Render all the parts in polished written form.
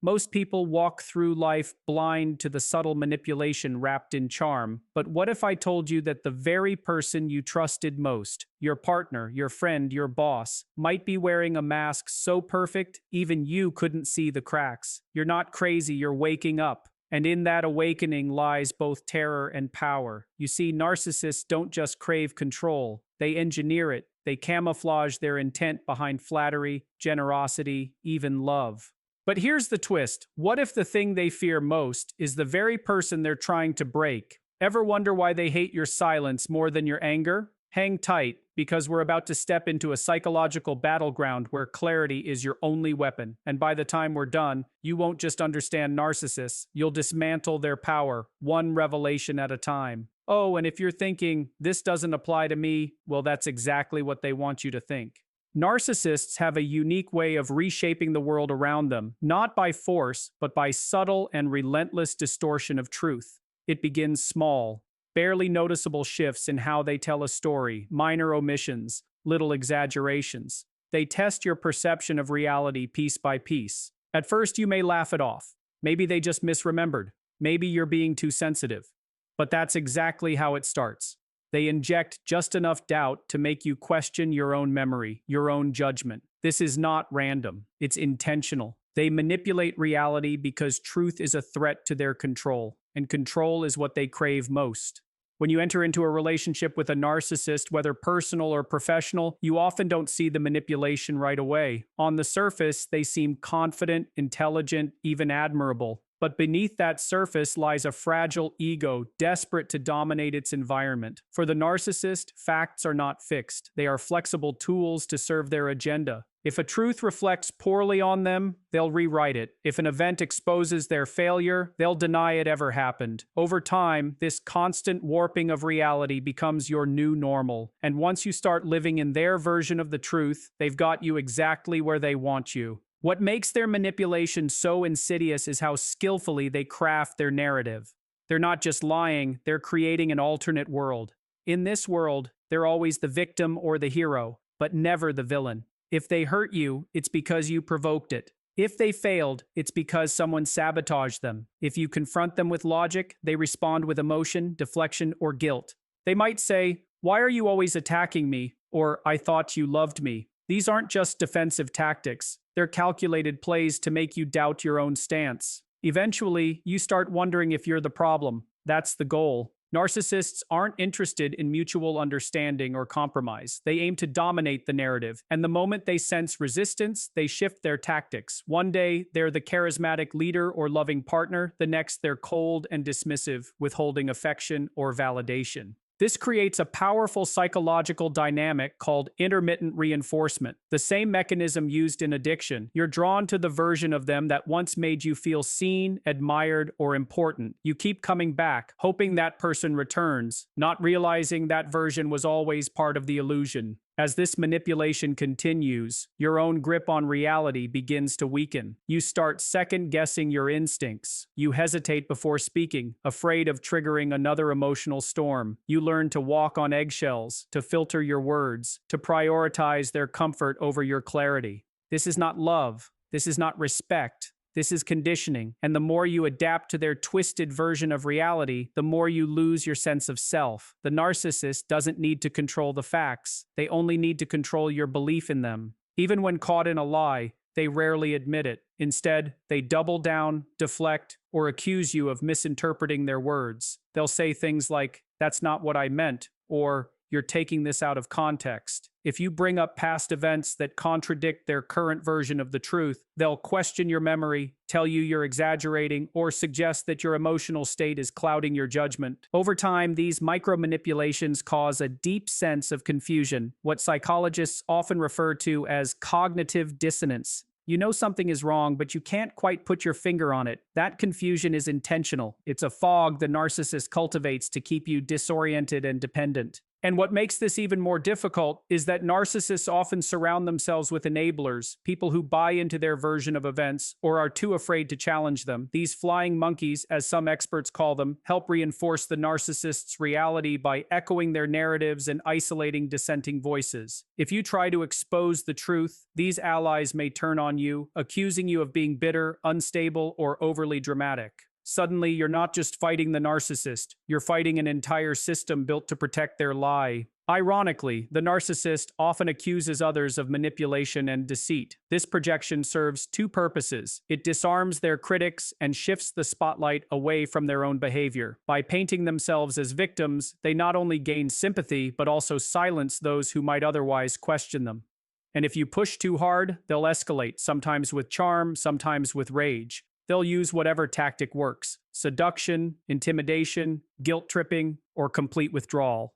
Most people walk through life blind to the subtle manipulation wrapped in charm. But what if I told you that the very person you trusted most, your partner, your friend, your boss, might be wearing a mask so perfect even you couldn't see the cracks? You're not crazy, you're waking up. And in that awakening lies both terror and power. You see, narcissists don't just crave control, they engineer it. They camouflage their intent behind flattery, generosity, even love. But here's the twist. What if the thing they fear most is the very person they're trying to break? Ever wonder why they hate your silence more than your anger? Hang tight, because we're about to step into a psychological battleground where clarity is your only weapon. And by the time we're done, you won't just understand narcissists, you'll dismantle their power, one revelation at a time. Oh, and if you're thinking, this doesn't apply to me, well, that's exactly what they want you to think. Narcissists have a unique way of reshaping the world around them, not by force, but by subtle and relentless distortion of truth. It begins small, barely noticeable shifts in how they tell a story, minor omissions, little exaggerations. They test your perception of reality piece by piece. At first, you may laugh it off. Maybe they just misremembered. Maybe you're being too sensitive. But that's exactly how it starts. They inject just enough doubt to make you question your own memory, your own judgment. This is not random. It's intentional. They manipulate reality because truth is a threat to their control, and control is what they crave most. When you enter into a relationship with a narcissist, whether personal or professional, you often don't see the manipulation right away. On the surface, they seem confident, intelligent, even admirable. But beneath that surface lies a fragile ego desperate to dominate its environment. For the narcissist, facts are not fixed. They are flexible tools to serve their agenda. If a truth reflects poorly on them, they'll rewrite it. If an event exposes their failure, they'll deny it ever happened. Over time, this constant warping of reality becomes your new normal. And once you start living in their version of the truth, they've got you exactly where they want you. What makes their manipulation so insidious is how skillfully they craft their narrative. They're not just lying, they're creating an alternate world. In this world, they're always the victim or the hero, but never the villain. If they hurt you, it's because you provoked it. If they failed, it's because someone sabotaged them. If you confront them with logic, they respond with emotion, deflection, or guilt. They might say, "Why are you always attacking me?" Or, "I thought you loved me." These aren't just defensive tactics. They're calculated plays to make you doubt your own stance. Eventually, you start wondering if you're the problem. That's the goal. Narcissists aren't interested in mutual understanding or compromise. They aim to dominate the narrative, and the moment they sense resistance, they shift their tactics. One day, they're the charismatic leader or loving partner. The next, they're cold and dismissive, withholding affection or validation. This creates a powerful psychological dynamic called intermittent reinforcement, the same mechanism used in addiction. You're drawn to the version of them that once made you feel seen, admired, or important. You keep coming back, hoping that person returns, not realizing that version was always part of the illusion. As this manipulation continues, your own grip on reality begins to weaken. You start second-guessing your instincts. You hesitate before speaking, afraid of triggering another emotional storm. You learn to walk on eggshells, to filter your words, to prioritize their comfort over your clarity. This is not love. This is not respect. This is conditioning, and the more you adapt to their twisted version of reality, the more you lose your sense of self. The narcissist doesn't need to control the facts. They only need to control your belief in them. Even when caught in a lie, they rarely admit it. Instead, they double down, deflect, or accuse you of misinterpreting their words. They'll say things like, "That's not what I meant," or "You're taking this out of context." If you bring up past events that contradict their current version of the truth, they'll question your memory, tell you you're exaggerating, or suggest that your emotional state is clouding your judgment. Over time, these micro-manipulations cause a deep sense of confusion, what psychologists often refer to as cognitive dissonance. You know something is wrong, but you can't quite put your finger on it. That confusion is intentional. It's a fog the narcissist cultivates to keep you disoriented and dependent. And what makes this even more difficult is that narcissists often surround themselves with enablers, people who buy into their version of events or are too afraid to challenge them. These flying monkeys, as some experts call them, help reinforce the narcissist's reality by echoing their narratives and isolating dissenting voices. If you try to expose the truth, these allies may turn on you, accusing you of being bitter, unstable, or overly dramatic. Suddenly, you're not just fighting the narcissist, you're fighting an entire system built to protect their lie. Ironically, the narcissist often accuses others of manipulation and deceit. This projection serves two purposes. It disarms their critics and shifts the spotlight away from their own behavior. By painting themselves as victims, they not only gain sympathy, but also silence those who might otherwise question them. And if you push too hard, they'll escalate, sometimes with charm, sometimes with rage. They'll use whatever tactic works: seduction, intimidation, guilt-tripping, or complete withdrawal.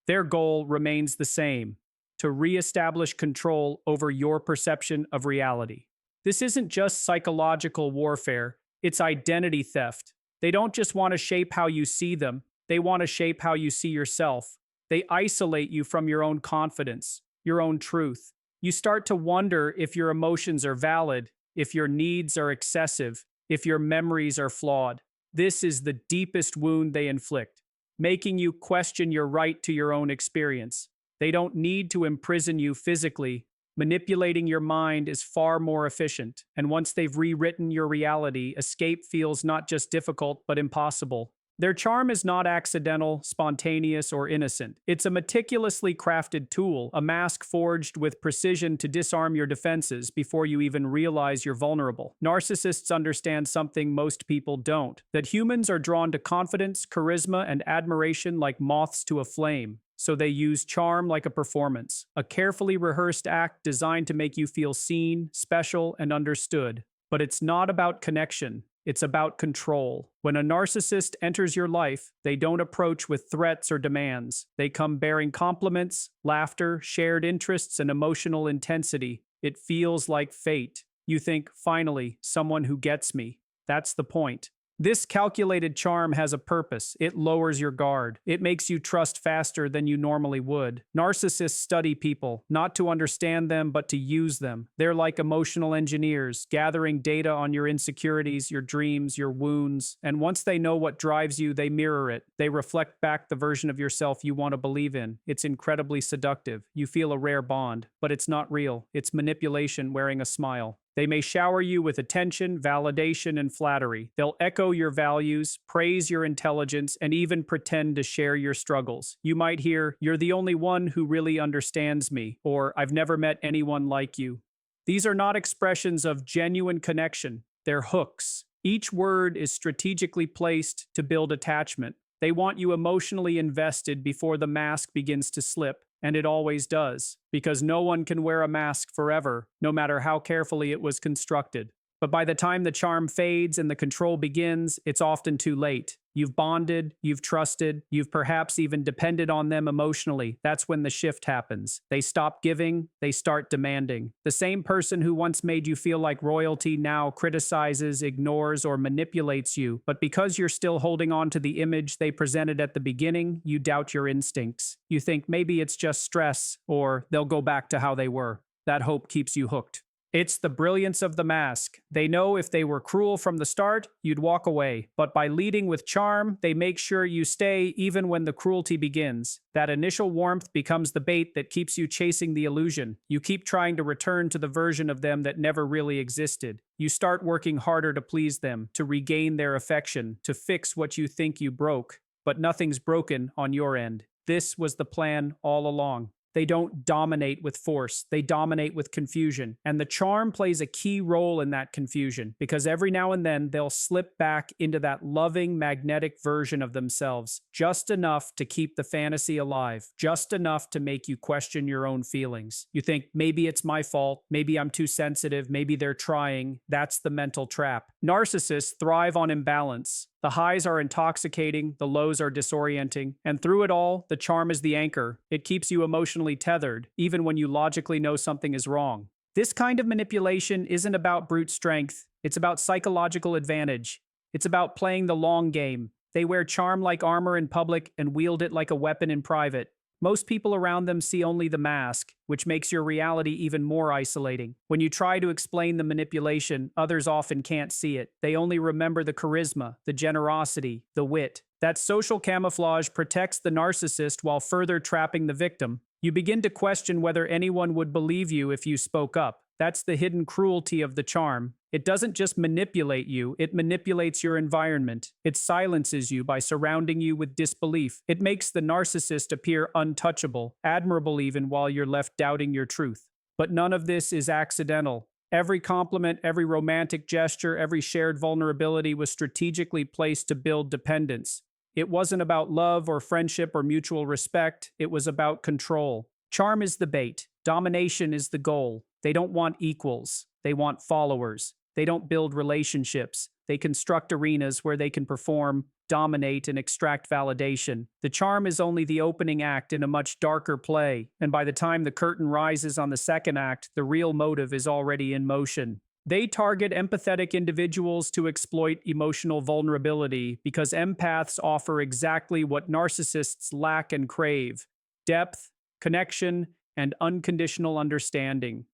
Their goal remains the same: to re-establish control over your perception of reality. This isn't just psychological warfare, it's identity theft. They don't just want to shape how you see them, they want to shape how you see yourself. They isolate you from your own confidence, your own truth. You start to wonder if your emotions are valid, if your needs are excessive, if your memories are flawed. This is the deepest wound they inflict, making you question your right to your own experience. They don't need to imprison you physically. Manipulating your mind is far more efficient, and once they've rewritten your reality, escape feels not just difficult, but impossible. Their charm is not accidental, spontaneous, or innocent. It's a meticulously crafted tool, a mask forged with precision to disarm your defenses before you even realize you're vulnerable. Narcissists understand something most people don't: that humans are drawn to confidence, charisma, and admiration like moths to a flame. So they use charm like a performance, a carefully rehearsed act designed to make you feel seen, special, and understood. But it's not about connection. It's about control. When a narcissist enters your life, they don't approach with threats or demands. They come bearing compliments, laughter, shared interests, and emotional intensity. It feels like fate. You think, finally, someone who gets me. That's the point. This calculated charm has a purpose. It lowers your guard. It makes you trust faster than you normally would. Narcissists study people, not to understand them, but to use them. They're like emotional engineers, gathering data on your insecurities, your dreams, your wounds. And once they know what drives you, they mirror it. They reflect back the version of yourself you want to believe in. It's incredibly seductive. You feel a rare bond, but it's not real. It's manipulation wearing a smile. They may shower you with attention, validation, and flattery. They'll echo your values, praise your intelligence, and even pretend to share your struggles. You might hear, "You're the only one who really understands me," or "I've never met anyone like you." These are not expressions of genuine connection. They're hooks. Each word is strategically placed to build attachment. They want you emotionally invested before the mask begins to slip. And it always does, because no one can wear a mask forever, no matter how carefully it was constructed. But by the time the charm fades and the control begins, it's often too late. You've bonded, you've trusted, you've perhaps even depended on them emotionally. That's when the shift happens. They stop giving, they start demanding. The same person who once made you feel like royalty now criticizes, ignores, or manipulates you. But because you're still holding on to the image they presented at the beginning, you doubt your instincts. You think maybe it's just stress, or they'll go back to how they were. That hope keeps you hooked. It's the brilliance of the mask. They know if they were cruel from the start, you'd walk away. But by leading with charm, they make sure you stay even when the cruelty begins. That initial warmth becomes the bait that keeps you chasing the illusion. You keep trying to return to the version of them that never really existed. You start working harder to please them, to regain their affection, to fix what you think you broke. But nothing's broken on your end. This was the plan all along. They don't dominate with force, they dominate with confusion. And the charm plays a key role in that confusion, because every now and then they'll slip back into that loving, magnetic version of themselves, just enough to keep the fantasy alive, just enough to make you question your own feelings. You think, maybe it's my fault, maybe I'm too sensitive, maybe they're trying. That's the mental trap. Narcissists thrive on imbalance. The highs are intoxicating, the lows are disorienting, and through it all, the charm is the anchor. It keeps you emotionally tethered, even when you logically know something is wrong. This kind of manipulation isn't about brute strength, it's about psychological advantage. It's about playing the long game. They wear charm like armor in public and wield it like a weapon in private. Most people around them see only the mask, which makes your reality even more isolating. When you try to explain the manipulation, others often can't see it. They only remember the charisma, the generosity, the wit. That social camouflage protects the narcissist while further trapping the victim. You begin to question whether anyone would believe you if you spoke up. That's the hidden cruelty of the charm. It doesn't just manipulate you, it manipulates your environment. It silences you by surrounding you with disbelief. It makes the narcissist appear untouchable, admirable even while you're left doubting your truth. But none of this is accidental. Every compliment, every romantic gesture, every shared vulnerability was strategically placed to build dependence. It wasn't about love or friendship or mutual respect, it was about control. Charm is the bait. Domination is the goal. They don't want equals. They want followers. They don't build relationships. They construct arenas where they can perform, dominate, and extract validation. The charm is only the opening act in a much darker play, and by the time the curtain rises on the second act, the real motive is already in motion. They target empathetic individuals to exploit emotional vulnerability because empaths offer exactly what narcissists lack and crave: depth, connection, and unconditional understanding.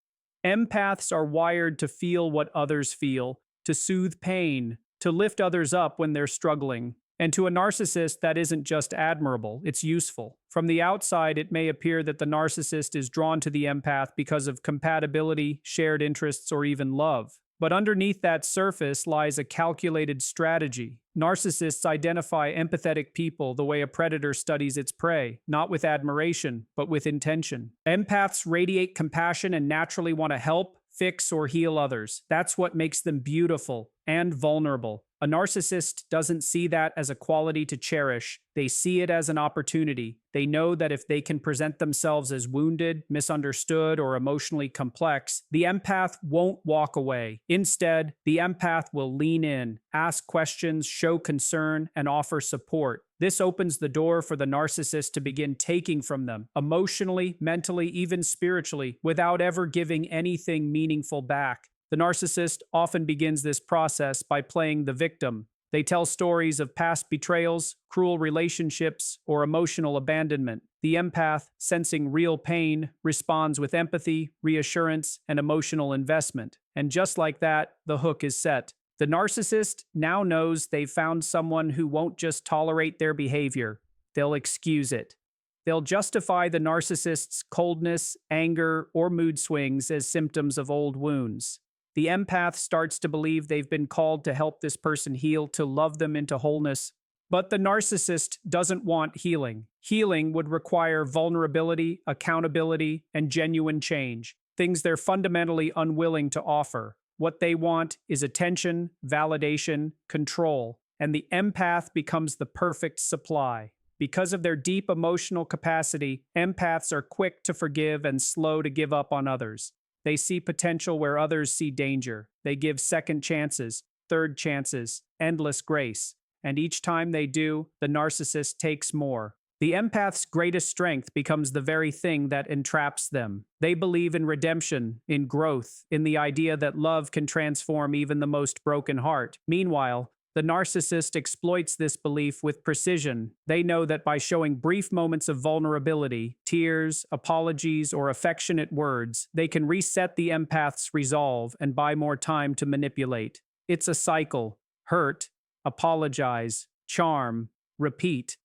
Empaths are wired to feel what others feel, to soothe pain, to lift others up when they're struggling. And to a narcissist, that isn't just admirable, it's useful. From the outside, it may appear that the narcissist is drawn to the empath because of compatibility, shared interests, or even love. But underneath that surface lies a calculated strategy. Narcissists identify empathetic people the way a predator studies its prey, not with admiration, but with intention. Empaths radiate compassion and naturally want to help, fix, or heal others. That's what makes them beautiful and vulnerable. A narcissist doesn't see that as a quality to cherish. They see it as an opportunity. They know that if they can present themselves as wounded, misunderstood, or emotionally complex, the empath won't walk away. Instead, the empath will lean in, ask questions, show concern, and offer support. This opens the door for the narcissist to begin taking from them, emotionally, mentally, even spiritually, without ever giving anything meaningful back. The narcissist often begins this process by playing the victim. They tell stories of past betrayals, cruel relationships, or emotional abandonment. The empath, sensing real pain, responds with empathy, reassurance, and emotional investment. And just like that, the hook is set. The narcissist now knows they've found someone who won't just tolerate their behavior, they'll excuse it. They'll justify the narcissist's coldness, anger, or mood swings as symptoms of old wounds. The empath starts to believe they've been called to help this person heal, to love them into wholeness. But the narcissist doesn't want healing. Healing would require vulnerability, accountability, and genuine change, things they're fundamentally unwilling to offer. What they want is attention, validation, control, and the empath becomes the perfect supply. Because of their deep emotional capacity, empaths are quick to forgive and slow to give up on others. They see potential where others see danger. They give second chances, third chances, endless grace. And each time they do, the narcissist takes more. The empath's greatest strength becomes the very thing that entraps them. They believe in redemption, in growth, in the idea that love can transform even the most broken heart. Meanwhile, the narcissist exploits this belief with precision. They know that by showing brief moments of vulnerability, tears, apologies, or affectionate words, they can reset the empath's resolve and buy more time to manipulate. It's a cycle: hurt, apologize, charm, repeat.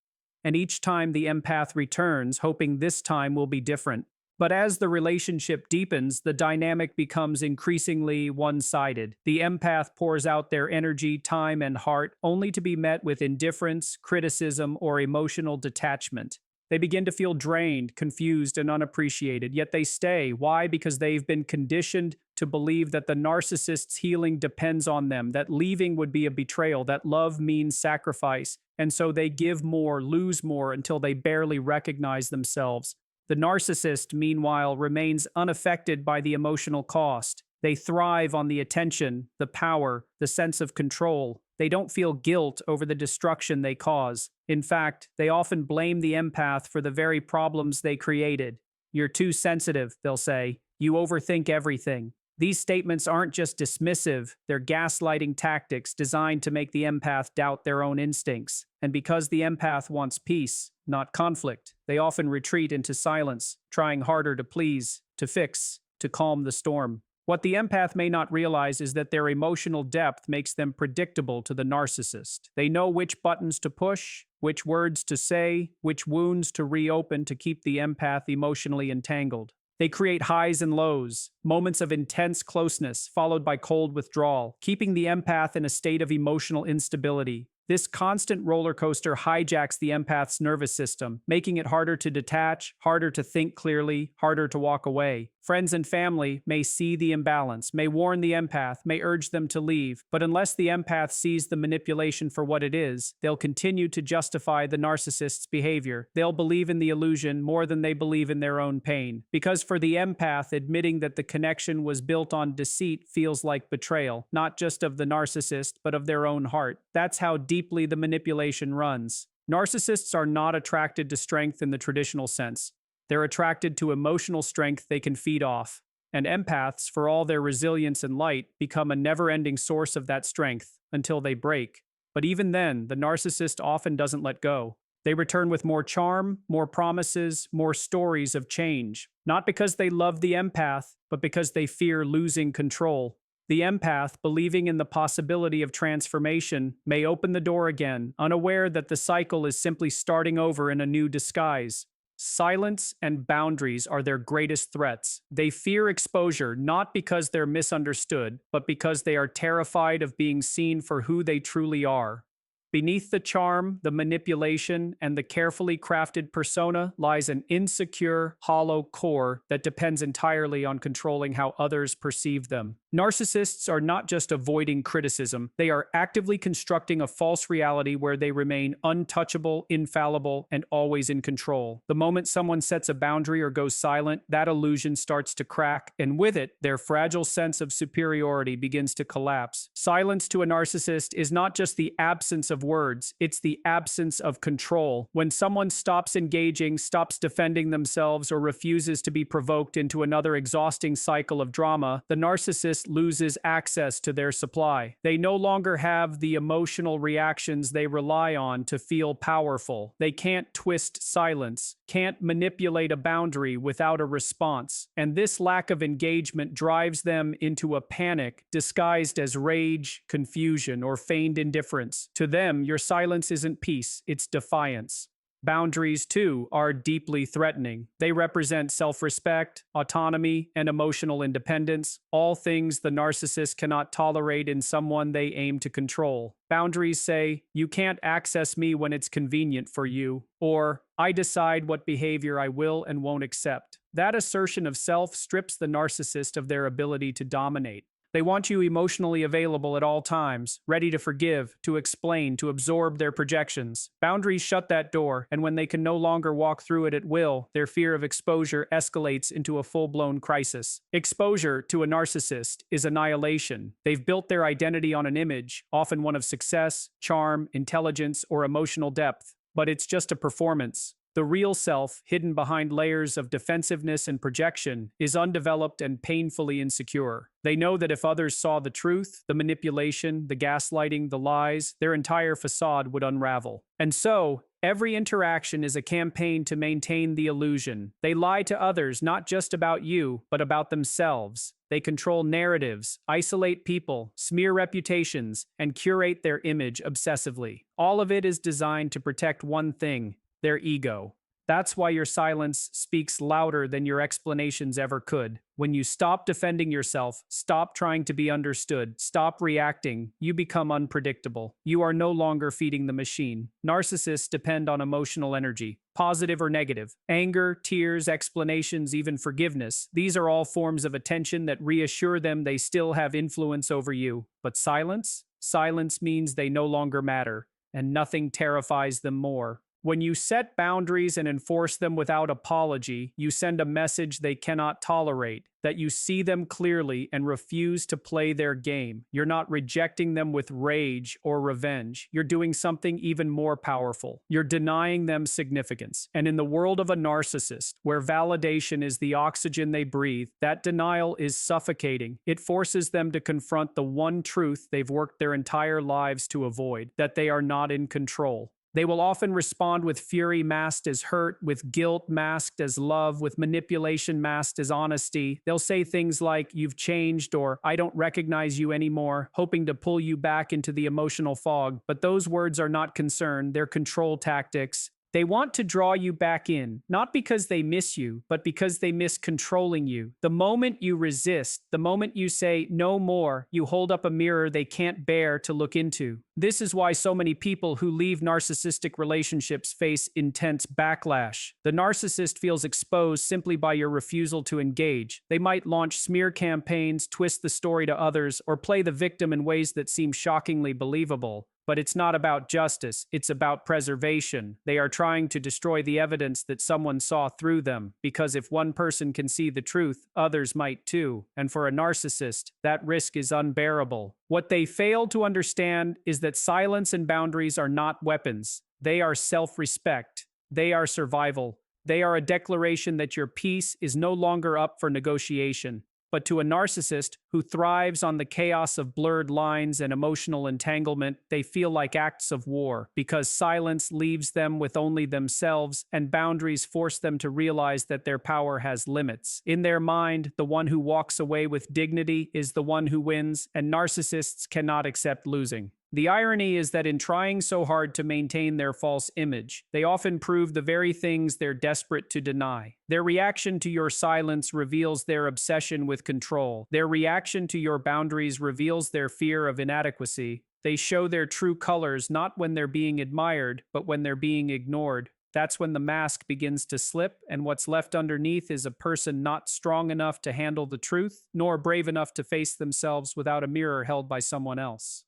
And each time the empath returns, hoping this time will be different. But as the relationship deepens, the dynamic becomes increasingly one-sided. The empath pours out their energy, time, and heart, only to be met with indifference, criticism, or emotional detachment. They begin to feel drained, confused, and unappreciated, yet they stay. Why? Because they've been conditioned to believe that the narcissist's healing depends on them, that leaving would be a betrayal, that love means sacrifice, and so they give more, lose more, until they barely recognize themselves. The narcissist, meanwhile, remains unaffected by the emotional cost. They thrive on the attention, the power, the sense of control. They don't feel guilt over the destruction they cause. In fact, they often blame the empath for the very problems they created. "You're too sensitive," they'll say. "You overthink everything." These statements aren't just dismissive, they're gaslighting tactics designed to make the empath doubt their own instincts. And because the empath wants peace, not conflict, they often retreat into silence, trying harder to please, to fix, to calm the storm. What the empath may not realize is that their emotional depth makes them predictable to the narcissist. They know which buttons to push, which words to say, which wounds to reopen to keep the empath emotionally entangled. They create highs and lows, moments of intense closeness followed by cold withdrawal, keeping the empath in a state of emotional instability. This constant roller coaster hijacks the empath's nervous system, making it harder to detach, harder to think clearly, harder to walk away. Friends and family may see the imbalance, may warn the empath, may urge them to leave, but unless the empath sees the manipulation for what it is, they'll continue to justify the narcissist's behavior. They'll believe in the illusion more than they believe in their own pain. Because for the empath, admitting that the connection was built on deceit feels like betrayal, not just of the narcissist, but of their own heart. That's how deeply the manipulation runs. Narcissists are not attracted to strength in the traditional sense. They're attracted to emotional strength they can feed off. And empaths, for all their resilience and light, become a never-ending source of that strength until they break. But even then, the narcissist often doesn't let go. They return with more charm, more promises, more stories of change. Not because they love the empath, but because they fear losing control. The empath, believing in the possibility of transformation, may open the door again, unaware that the cycle is simply starting over in a new disguise. Silence and boundaries are their greatest threats. They fear exposure not because they're misunderstood, but because they are terrified of being seen for who they truly are. Beneath the charm, the manipulation, and the carefully crafted persona lies an insecure, hollow core that depends entirely on controlling how others perceive them. Narcissists are not just avoiding criticism, they are actively constructing a false reality where they remain untouchable, infallible, and always in control. The moment someone sets a boundary or goes silent, that illusion starts to crack, and with it, their fragile sense of superiority begins to collapse. Silence to a narcissist is not just the absence of words, it's the absence of control. When someone stops engaging, stops defending themselves, or refuses to be provoked into another exhausting cycle of drama, the narcissist loses access to their supply. They no longer have the emotional reactions they rely on to feel powerful. They can't twist silence, can't manipulate a boundary without a response. And this lack of engagement drives them into a panic disguised as rage, confusion, or feigned indifference. To them, your silence isn't peace, it's defiance. Boundaries, too, are deeply threatening. They represent self-respect, autonomy, and emotional independence, all things the narcissist cannot tolerate in someone they aim to control. Boundaries say, "You can't access me when it's convenient for you," or "I decide what behavior I will and won't accept." That assertion of self strips the narcissist of their ability to dominate. They want you emotionally available at all times, ready to forgive, to explain, to absorb their projections. Boundaries shut that door, and when they can no longer walk through it at will, their fear of exposure escalates into a full-blown crisis. Exposure to a narcissist is annihilation. They've built their identity on an image, often one of success, charm, intelligence, or emotional depth. But it's just a performance. The real self, hidden behind layers of defensiveness and projection, is undeveloped and painfully insecure. They know that if others saw the truth, the manipulation, the gaslighting, the lies, their entire facade would unravel. And so, every interaction is a campaign to maintain the illusion. They lie to others not just about you, but about themselves. They control narratives, isolate people, smear reputations, and curate their image obsessively. All of it is designed to protect one thing: their ego. That's why your silence speaks louder than your explanations ever could. When you stop defending yourself, stop trying to be understood, stop reacting, you become unpredictable. You are no longer feeding the machine. Narcissists depend on emotional energy, positive or negative. Anger, tears, explanations, even forgiveness. These are all forms of attention that reassure them they still have influence over you. But silence? Silence means they no longer matter, and nothing terrifies them more. When you set boundaries and enforce them without apology, you send a message they cannot tolerate. that you see them clearly and refuse to play their game. You're not rejecting them with rage or revenge. You're doing something even more powerful. You're denying them significance. And in the world of a narcissist, where validation is the oxygen they breathe, that denial is suffocating. It forces them to confront the one truth they've worked their entire lives to avoid, that they are not in control. They will often respond with fury masked as hurt, with guilt masked as love, with manipulation masked as honesty. They'll say things like, "You've changed," or "I don't recognize you anymore," hoping to pull you back into the emotional fog. But those words are not concern, they're control tactics. They want to draw you back in, not because they miss you, but because they miss controlling you. The moment you resist, the moment you say no more, you hold up a mirror they can't bear to look into. This is why so many people who leave narcissistic relationships face intense backlash. The narcissist feels exposed simply by your refusal to engage. They might launch smear campaigns, twist the story to others, or play the victim in ways that seem shockingly believable. But it's not about justice, it's about preservation. They are trying to destroy the evidence that someone saw through them, because if one person can see the truth, others might too. And for a narcissist, that risk is unbearable. What they fail to understand is that silence and boundaries are not weapons. They are self-respect. They are survival. They are a declaration that your peace is no longer up for negotiation. But to a narcissist who thrives on the chaos of blurred lines and emotional entanglement, they feel like acts of war, because silence leaves them with only themselves and boundaries force them to realize that their power has limits. In their mind, the one who walks away with dignity is the one who wins, and narcissists cannot accept losing. The irony is that in trying so hard to maintain their false image, they often prove the very things they're desperate to deny. Their reaction to your silence reveals their obsession with control. Their reaction to your boundaries reveals their fear of inadequacy. They show their true colors not when they're being admired, but when they're being ignored. That's when the mask begins to slip, and what's left underneath is a person not strong enough to handle the truth, nor brave enough to face themselves without a mirror held by someone else.